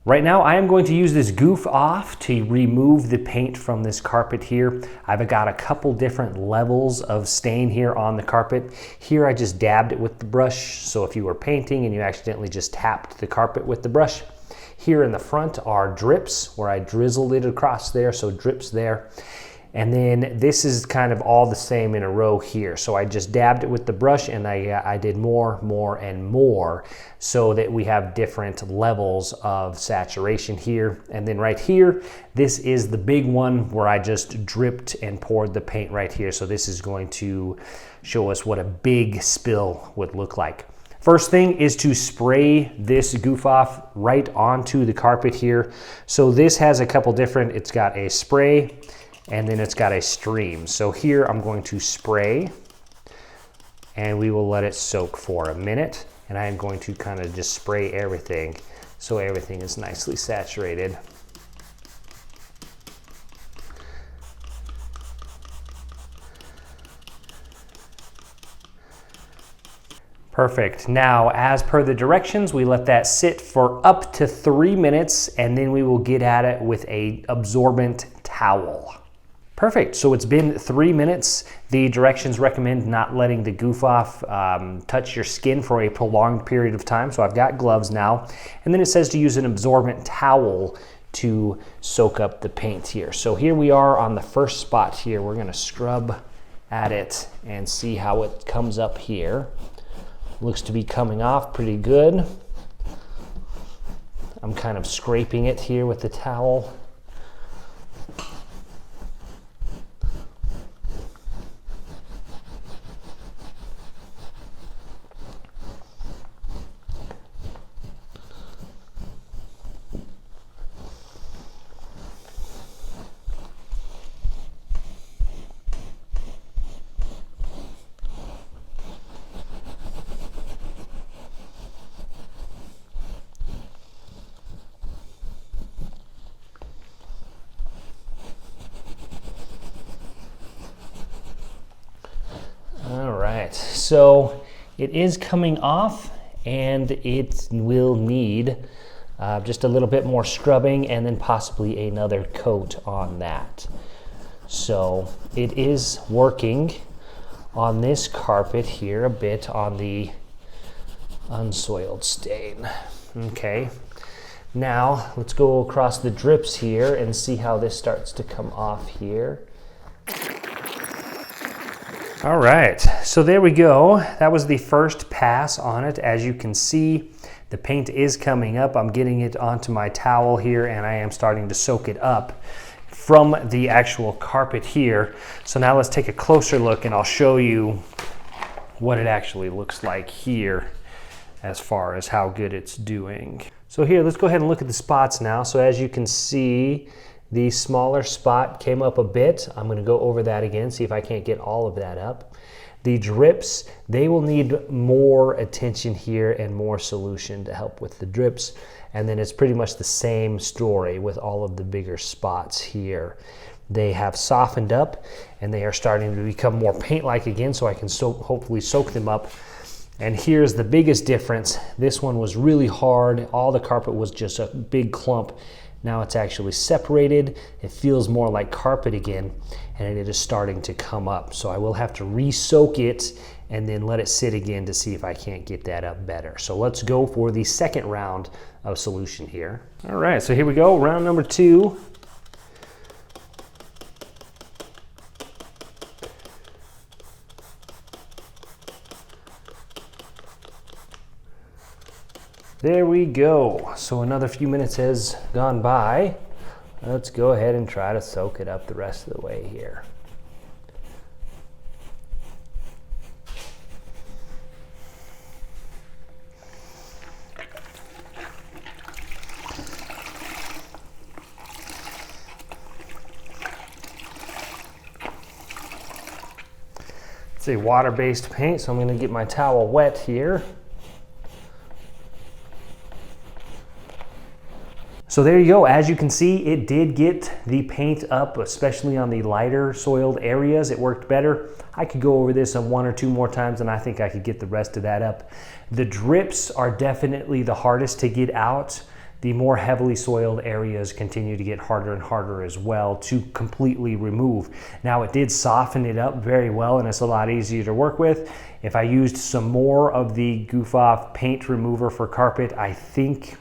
Right now, I am going to use this Goof Off to remove the paint from this carpet here. I've got a couple different levels of stain here on the carpet. Here, I just dabbed it with the brush. So if you were painting and you accidentally just tapped the carpet with the brush. Here in the front are drips where I drizzled it across there, so drips there. And then this is kind of all the same in a row here. So I just dabbed it with the brush and I did more, and more so that we have different levels of saturation here. And then right here, this is the big one where I just dripped and poured the paint right here. So this is going to show us what a big spill would look like. First thing is to spray this Goof Off right onto the carpet here. So this has a couple different, it's got a spray, and then it's got a stream. So here I'm going to spray and we will let it soak for a minute. And I am going to kind of just spray everything so everything is nicely saturated. Perfect. Now, as per the directions, we let that sit for up to 3 minutes and then we will get at it with a absorbent towel. Perfect, so it's been 3 minutes. The directions recommend not letting the Goof Off touch your skin for a prolonged period of time. So I've got gloves now. And then it says to use an absorbent towel to soak up the paint here. So here we are on the first spot here. We're gonna scrub at it and see how it comes up here. Looks to be coming off pretty good. I'm kind of scraping it here with the towel. So it is coming off and it will need just a little bit more scrubbing and then possibly another coat on that. So it is working on this carpet here a bit on the unsoiled stain. Okay, now let's go across the drips here and see how this starts to come off here. All right, so there we go. That was the first pass on it. As you can see, the paint is coming up. I'm getting it onto my towel here and I am starting to soak it up from the actual carpet here. So now let's take a closer look and I'll show you what it actually looks like here as far as how good it's doing. So here, let's go ahead and look at the spots now. So as you can see, the smaller spot came up a bit. I'm gonna go over that again, see if I can't get all of that up. The drips, they will need more attention here and more solution to help with the drips. And then it's pretty much the same story with all of the bigger spots here. They have softened up and they are starting to become more paint-like again, so I can hopefully soak them up. And here's the biggest difference. This one was really hard. All the carpet was just a big clump. Now it's actually separated. It feels more like carpet again, and it is starting to come up. So I will have to re-soak it and then let it sit again to see if I can't get that up better. So let's go for the second round of solution here. All right, so here we go, round number 2. There we go. So another few minutes has gone by. Let's go ahead and try to soak it up the rest of the way here. It's a water-based paint, so I'm going to get my towel wet here. So there you go. As you can see, it did get the paint up, especially on the lighter soiled areas. It worked better. I could go over this 1 or 2 more times and I think I could get the rest of that up. The drips are definitely the hardest to get out. the more heavily soiled areas continue to get harder and harder as well to completely remove. Now, it did soften it up very well, and it's a lot easier to work with. If I used some more of the Goof Off Paint Remover for carpet, I think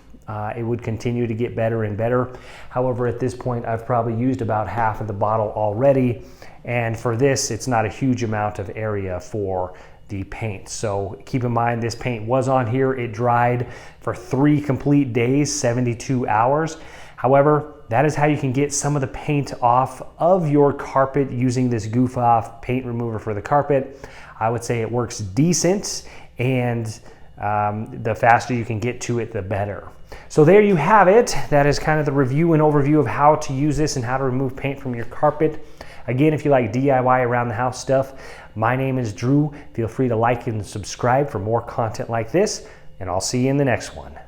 it would continue to get better and better. However, at this point, I've probably used about half of the bottle already. And for this, it's not a huge amount of area for the paint. So keep in mind, this paint was on here. It dried for 3 complete days, 72 hours. However, that is how you can get some of the paint off of your carpet using this Goof Off Paint Remover for the carpet. I would say it works decent, and the faster you can get to it, the better. So there you have it. That is kind of the review and overview of how to use this and how to remove paint from your carpet. Again, if you like DIY around the house stuff, my name is Drew. Feel free to like and subscribe for more content like this, and I'll see you in the next one.